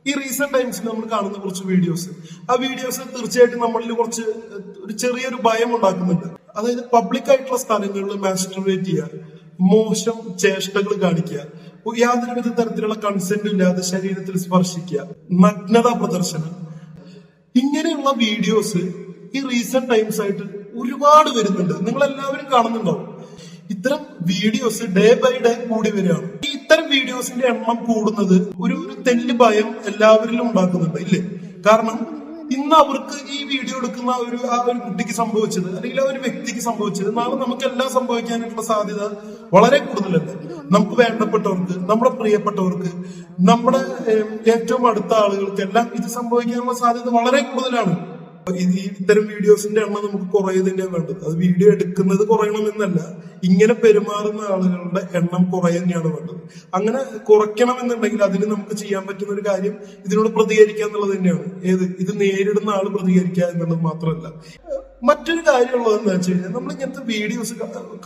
ഈ റീസെന്റ് ടൈംസിൽ നമ്മൾ കാണുന്ന കുറച്ച് വീഡിയോസ്, ആ വീഡിയോസ് തീർച്ചയായിട്ടും നമ്മളിൽ കുറച്ച് ഒരു ചെറിയൊരു ഭയം ഉണ്ടാക്കുന്നുണ്ട്. അതായത് പബ്ലിക് ആയിട്ടുള്ള സ്ഥലങ്ങളിൽ മാസ്റ്റുർബേറ്റ് ചെയ്യുക, മോശം ചേഷ്ടകൾ കാണിക്കുക, യാതൊരുവിധ തരത്തിലുള്ള കൺസെന്റ് ഇല്ലാതെ ശരീരത്തിൽ സ്പർശിക്കുക, നഗ്നത പ്രദർശനം, ഇങ്ങനെയുള്ള വീഡിയോസ് ഈ റീസെന്റ് ടൈംസ് ആയിട്ട് ഒരുപാട് വരുന്നുണ്ട്. നിങ്ങൾ എല്ലാവരും കാണുന്നുണ്ടാവും. ഇത്തരം വീഡിയോസ് ഡേ ബൈ ഡേ കൂടി വരികയാണ്. ഇത്തരം വീഡിയോസിന്റെ എണ്ണം കൂടുന്നത് ഒരു തെല്ല് ഭയം എല്ലാവരിലും ഉണ്ടാക്കുന്നുണ്ട്, ഇല്ലേ? കാരണം ഇന്ന് അവർക്ക് ഈ വീഡിയോ എടുക്കുന്ന ആ ഒരു കുട്ടിക്ക് സംഭവിച്ചത്, അല്ലെങ്കിൽ ആ ഒരു വ്യക്തിക്ക് സംഭവിച്ചത്, നാളെ നമുക്ക് എല്ലാം സംഭവിക്കാനായിട്ടുള്ള സാധ്യത വളരെ കൂടുതലല്ലേ? നമുക്ക് വേണ്ടപ്പെട്ടവർക്ക്, നമ്മുടെ പ്രിയപ്പെട്ടവർക്ക്, നമ്മുടെ ഏറ്റവും അടുത്ത ആളുകൾക്ക് എല്ലാം ഇത് സംഭവിക്കാനുള്ള സാധ്യത വളരെ കൂടുതലാണ്. ഇത്തരം വീഡിയോസിന്റെ എണ്ണം നമുക്ക് കുറയുക തന്നെയാണ് വേണ്ടത്. അത് വീഡിയോ എടുക്കുന്നത് കുറയണമെന്നല്ല, ഇങ്ങനെ പെരുമാറുന്ന ആളുകളുടെ എണ്ണം കുറയുക തന്നെയാണ് വേണ്ടത്. അങ്ങനെ കുറയ്ക്കണമെന്നുണ്ടെങ്കിൽ അതിന് നമുക്ക് ചെയ്യാൻ പറ്റുന്ന ഒരു കാര്യം ഇതിനോട് പ്രതികരിക്കുക എന്നുള്ളത് തന്നെയാണ്. ഇത് നേരിടുന്ന ആള് പ്രതികരിക്കുക എന്നുള്ളത് മാത്രമല്ല. മറ്റൊരു കാര്യമുള്ളത് എന്താ വെച്ച് കഴിഞ്ഞാൽ, നമ്മൾ ഇങ്ങനത്തെ വീഡിയോസ്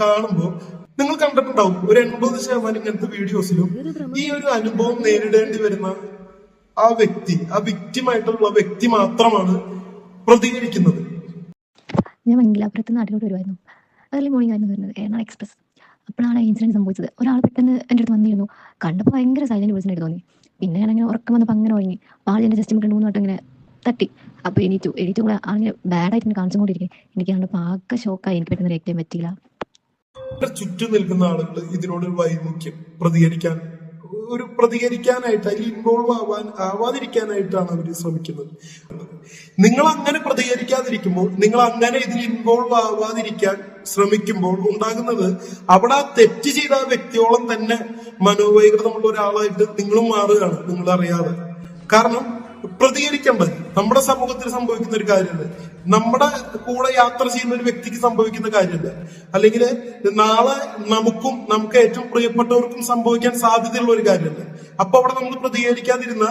കാണുമ്പോൾ നിങ്ങൾ കണ്ടിട്ടുണ്ടാവും, ഒരു 80% ഇങ്ങനത്തെ വീഡിയോസിലും ഈ ഒരു അനുഭവം നേരിടേണ്ടി വരുന്ന ആ വിക്റ്റിമായിട്ടുള്ള വ്യക്തി മാത്രമാണ് പ്രതികരിക്കുന്നത്. ഞാൻ മംഗലാപുരത്ത് നാട്ടിലോട്ട് വരുമായിരുന്നു. ഏർലി മോർണിംഗ് ആയിരുന്നു വരുന്നത്, എറണാകുളം എക്സ്പ്രസ്. അപ്പോഴാണ് ഇൻസിഡന്റ് സംഭവിച്ചത്. ഒരാൾ പെട്ടെന്ന് എൻ്റെ അടുത്ത് വന്നിരുന്നു. കണ്ടപ്പോൾ ഭയങ്കര സൈലന്റ് പേഴ്സൺ ആയിട്ട് തോന്നി. പിന്നെ ഞാനങ്ങനെ ഉറക്കം വന്നപ്പോൾ അങ്ങനെ ഉറങ്ങി. ആൾ എൻ്റെ ജസ്റ്റ് 2-3 വട്ടം ഇങ്ങനെ തട്ടി. അപ്പോൾ എണീറ്റു കൂടെ ആളിങ്ങനെ ബാഡായിട്ട് എന്നെ കാണിച്ചുകൊണ്ടിരിക്കും. എനിക്ക് കണ്ടപ്പോൾ ആകെ ഷോക്കായി. എനിക്ക് പെട്ടെന്ന് റിയാക്ട് ചെയ്യാൻ പറ്റിയില്ല. ചുറ്റും നിൽക്കുന്ന ആളുകൾ ഇതിനോട് വൈമുഖ്യം പ്രതികരിക്കാനായിട്ട്, അതിൽ ഇൻവോൾവ് ആവാതിരിക്കാനായിട്ടാണ് അവർ ശ്രമിക്കുന്നത്. നിങ്ങൾ അങ്ങനെ പ്രതികരിക്കാതിരിക്കുമ്പോൾ, നിങ്ങൾ അങ്ങനെ ഇതിൽ ഇൻവോൾവ് ആവാതിരിക്കാൻ ശ്രമിക്കുമ്പോൾ ഉണ്ടാകുന്നത്, അവിടെ ആ തെറ്റ് ചെയ്ത ആ വ്യക്തിയോളം തന്നെ മനോവൈകൃതമുള്ള ഒരാളായിട്ട് നിങ്ങളും മാറുകയാണ്, നിങ്ങൾ അറിയാതെ. കാരണം പ്രതികരിക്കേണ്ടത് നമ്മുടെ സമൂഹത്തിൽ സംഭവിക്കുന്ന ഒരു കാര്യമല്ല, നമ്മുടെ കൂടെ യാത്ര ചെയ്യുന്ന ഒരു വ്യക്തിക്ക് സംഭവിക്കുന്ന കാര്യമല്ല, അല്ലെങ്കിൽ നാളെ നമുക്ക് ഏറ്റവും പ്രിയപ്പെട്ടവർക്കും സംഭവിക്കാൻ സാധ്യതയുള്ള ഒരു കാര്യമല്ല. അപ്പൊ അവിടെ നമ്മൾ പ്രതികരിക്കാതിരുന്ന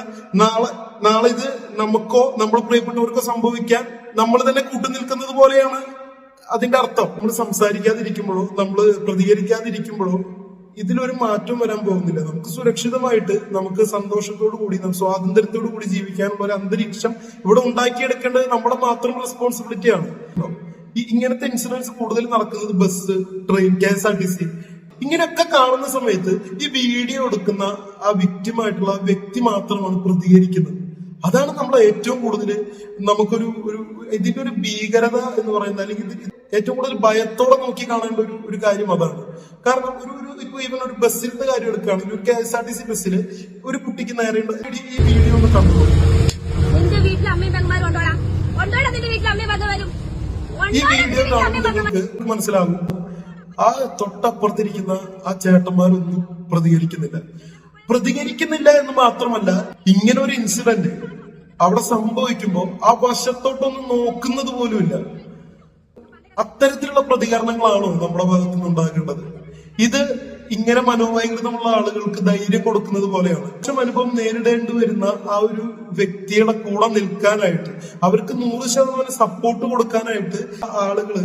നാളെ ഇത് നമുക്കോ നമ്മുടെ പ്രിയപ്പെട്ടവർക്കോ സംഭവിക്കാൻ നമ്മൾ തന്നെ കൂട്ടുനിൽക്കുന്നത് പോലെയാണ് അതിന്റെ അർത്ഥം. നമ്മൾ സംസാരിക്കാതിരിക്കുമ്പോഴോ നമ്മൾ പ്രതികരിക്കാതിരിക്കുമ്പോഴോ ഇതിലൊരു മാറ്റം വരാൻ പോകുന്നില്ല. നമുക്ക് സുരക്ഷിതമായിട്ട്, നമുക്ക് സന്തോഷത്തോടു കൂടി, സ്വാതന്ത്ര്യത്തോടു കൂടി ജീവിക്കാനുള്ള ഒരു അന്തരീക്ഷം ഇവിടെ ഉണ്ടാക്കിയെടുക്കേണ്ടത് നമ്മുടെ മാത്രം റെസ്പോൺസിബിലിറ്റിയാണ്. ഇങ്ങനത്തെ ഇൻസിഡൻസ് കൂടുതൽ നടക്കുന്നത് ബസ്, ട്രെയിൻ, KSRTC ഇങ്ങനെയൊക്കെ കാണുന്ന സമയത്ത് ഈ വീഡിയോ എടുക്കുന്ന ആ വിക്റ്റിമായിട്ടുള്ള വ്യക്തി മാത്രമാണ് പ്രതികരിക്കുന്നത്. അതാണ് നമ്മൾ ഏറ്റവും കൂടുതൽ നമുക്കൊരു ഇതിന്റെ ഒരു ഭീകരത എന്ന് പറയുന്നത്, അല്ലെങ്കിൽ ഏറ്റവും കൂടുതൽ ഭയത്തോടെ നോക്കി കാണേണ്ട ഒരു കാര്യം അതാണ്. കാരണം ഇപ്പൊ ഇവൻ ഒരു ബസ്സിലത്തെ കാര്യം എടുക്കുകയാണെങ്കിൽ, ഒരു KSRTC ബസ്സിൽ ഒരു കുട്ടിക്ക് നേരെ ഈ വീഡിയോ ഒന്ന് കണ്ടു. ഈ വീഡിയോ കാണുമ്പോൾ നിങ്ങൾക്ക് മനസ്സിലാകും, ആ തൊട്ടപ്പുറത്തിരിക്കുന്ന ആ ചേട്ടന്മാരൊന്നും പ്രതികരിക്കുന്നില്ല എന്ന് മാത്രമല്ല, ഇങ്ങനെ ഒരു ഇൻസിഡന്റ് അവിടെ സംഭവിക്കുമ്പോ ആ വശത്തോട്ടൊന്നും നോക്കുന്നത് പോലുമില്ല. അത്തരത്തിലുള്ള പ്രതികരണങ്ങളാണോ നമ്മുടെ ഭാഗത്തു നിന്ന് ഉണ്ടാകേണ്ടത്? ഇത് ഇങ്ങനെ മനോവൈകൃതമുള്ള ആളുകൾക്ക് ധൈര്യം കൊടുക്കുന്നത് പോലെയാണ്. മോശം അനുഭവം നേരിടേണ്ടി വരുന്ന ആ ഒരു വ്യക്തിയുടെ കൂടെ നിൽക്കാനായിട്ട്, അവർക്ക് 100% സപ്പോർട്ട് കൊടുക്കാനായിട്ട് ആളുകൾ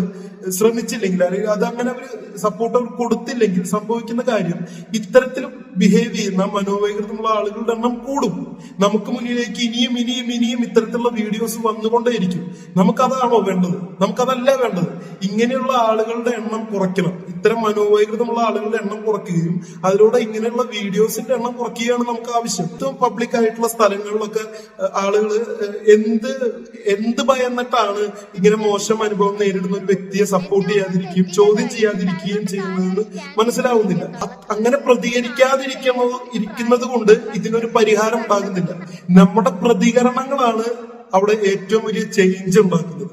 ശ്രമിച്ചില്ലെങ്കിൽ, അല്ലെങ്കിൽ അതങ്ങനെ അവർ സപ്പോർട്ട് കൊടുത്തില്ലെങ്കിൽ സംഭവിക്കുന്ന കാര്യം, ഇത്തരത്തിൽ ബിഹേവ് ചെയ്യുന്ന മനോവൈകൃതമുള്ള ആളുകളുടെ എണ്ണം കൂടും. നമുക്ക് മുന്നിലേക്ക് ഇനിയും ഇത്തരത്തിലുള്ള വീഡിയോസ് വന്നുകൊണ്ടേയിരിക്കും. നമുക്കതാണോ വേണ്ടത്? നമുക്കതല്ല വേണ്ടത്. ഇങ്ങനെയുള്ള ആളുകളുടെ എണ്ണം കുറയ്ക്കണം. ഇത്തരം മനോവൈകൃതമുള്ള ആളുകളുടെ എണ്ണം കുറയ്ക്കുകയും അതിലൂടെ ഇങ്ങനെയുള്ള വീഡിയോസിന്റെ എണ്ണം കുറയ്ക്കുകയാണ് നമുക്ക് ആവശ്യം. ഏറ്റവും പബ്ലിക് ആയിട്ടുള്ള സ്ഥലങ്ങളിലൊക്കെ ആളുകൾ എന്ത് ഭയന്നിട്ടാണ് ഇങ്ങനെ മോശം അനുഭവം നേരിടുന്ന ഒരു വ്യക്തിയെ സപ്പോർട്ട് ചെയ്യാതിരിക്കുകയും ചോദ്യം ചെയ്യാതിരിക്കുകയും ചെയ്യുന്നതെന്ന് മനസ്സിലാവുന്നില്ല. അങ്ങനെ പ്രതികരിക്കാതിരിക്കുന്നത് കൊണ്ട് ഇതിനൊരു പരിഹാരം ഉണ്ടാകുന്നില്ല. നമ്മുടെ പ്രതികരണങ്ങളാണ് അവിടെ ഏറ്റവും വലിയ ചേഞ്ച് ഉണ്ടാക്കുന്നത്.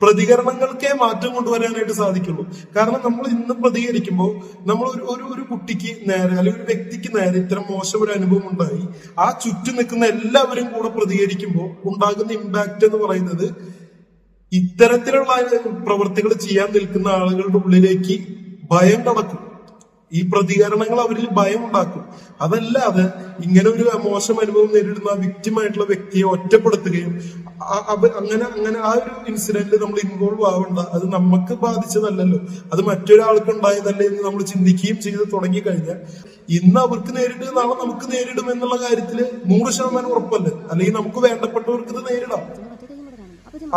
പ്രതികരണങ്ങൾക്കേ മാറ്റം കൊണ്ടുവരാനായിട്ട് സാധിക്കുള്ളൂ. കാരണം നമ്മൾ ഇന്ന് പ്രതികരിക്കുമ്പോൾ, നമ്മൾ ഒരു കുട്ടിക്ക് നേരെ, അല്ലെങ്കിൽ ഒരു വ്യക്തിക്ക് നേരെ ഇത്തരം മോശം ഒരു അനുഭവം ഉണ്ടായി, ആ ചുറ്റും നിൽക്കുന്ന എല്ലാവരും കൂടെ പ്രതികരിക്കുമ്പോൾ ഉണ്ടാകുന്ന ഇമ്പാക്ട് എന്ന് പറയുന്നത്, ഇത്തരത്തിലുള്ള പ്രവൃത്തികൾ ചെയ്യാൻ നിൽക്കുന്ന ആളുകളുടെ ഉള്ളിലേക്ക് ഭയം കടക്കും. ഈ പ്രതികരണങ്ങൾ അവരിൽ ഭയം ഉണ്ടാക്കും. അതല്ലാതെ ഇങ്ങനെ ഒരു മോശം അനുഭവം നേരിടുന്ന വിക്റ്റിമായിട്ടുള്ള വ്യക്തിയെ ഒറ്റപ്പെടുത്തുകയും അങ്ങനെ അങ്ങനെ ആ ഒരു ഇൻസിഡന്റിൽ നമ്മൾ ഇൻവോൾവ് ആവണ്ട. അത് നമുക്ക് ബാധിച്ചതല്ലല്ലോ, അത് മറ്റൊരാൾക്ക് ഉണ്ടായതല്ലേ എന്ന് നമ്മൾ ചിന്തിക്കുകയും ചെയ്ത് തുടങ്ങി കഴിഞ്ഞാൽ ഇന്ന് അവർക്ക് നേരിട്ട് നാളെ നമുക്ക് നേരിടും എന്നുള്ള കാര്യത്തില് 100% ഉറപ്പല്ലേ. അല്ലെങ്കിൽ നമുക്ക് വേണ്ടപ്പെട്ടവർക്ക് ഇത് നേരിടാം.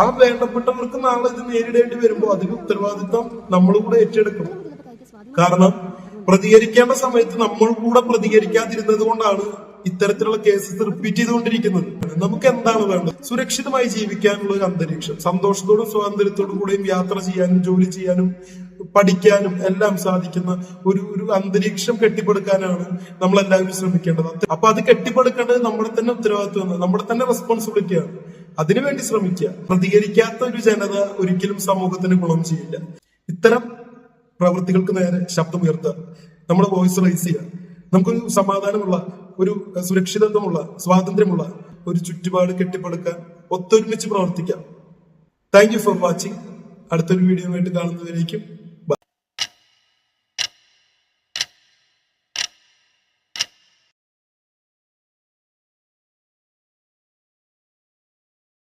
ആ വേണ്ടപ്പെട്ടവർക്ക് നാളെ ഇത് നേരിടേണ്ടി വരുമ്പോൾ അതിന് ഉത്തരവാദിത്വം നമ്മൾ കൂടെ ഏറ്റെടുക്കണം. കാരണം പ്രതികരിക്കേണ്ട സമയത്ത് നമ്മൾ കൂടെ പ്രതികരിക്കാതിരുന്നത് കൊണ്ടാണ് ഇത്തരത്തിലുള്ള കേസസ് റിപ്പീറ്റ് ചെയ്തുകൊണ്ടിരിക്കുന്നത്. നമുക്ക് എന്താണ് വേണ്ടത്? സുരക്ഷിതമായി ജീവിക്കാനുള്ള ഒരു അന്തരീക്ഷം, സന്തോഷത്തോടും സ്വാതന്ത്ര്യത്തോടും കൂടെയും യാത്ര ചെയ്യാനും ജോലി ചെയ്യാനും പഠിക്കാനും എല്ലാം സാധിക്കുന്ന ഒരു അന്തരീക്ഷം കെട്ടിപ്പടുക്കാനാണ് നമ്മൾ എല്ലാവരും ശ്രമിക്കേണ്ടത്. അപ്പൊ അത് കെട്ടിപ്പടുക്കേണ്ടത് നമ്മുടെ തന്നെ ഉത്തരവാദിത്വമാണ്, നമ്മുടെ തന്നെ റെസ്പോൺസിബിലിറ്റിയാണ്. അതിനുവേണ്ടി ശ്രമിക്കുക. പ്രതികരിക്കാത്ത ഒരു ജനത ഒരിക്കലും സമൂഹത്തിന് ഗുണം ചെയ്യില്ല. ഇത്തരം പ്രവൃത്തികൾക്ക് നേരെ ശബ്ദമുയർത്തുക, നമ്മുടെ വോയിസ് റൈസ് ചെയ്യുക. നമുക്കൊരു സമാധാനമുള്ള, ഒരു സുരക്ഷിതത്വമുള്ള, സ്വാതന്ത്ര്യമുള്ള ഒരു ചുറ്റുപാട് കെട്ടിപ്പടുക്കാൻ ഒത്തൊരുമിച്ച് പ്രവർത്തിക്കാം. Thank you for watching. അടുത്തൊരു വീഡിയോ ആയിട്ട് കാണുന്നതിലേക്കും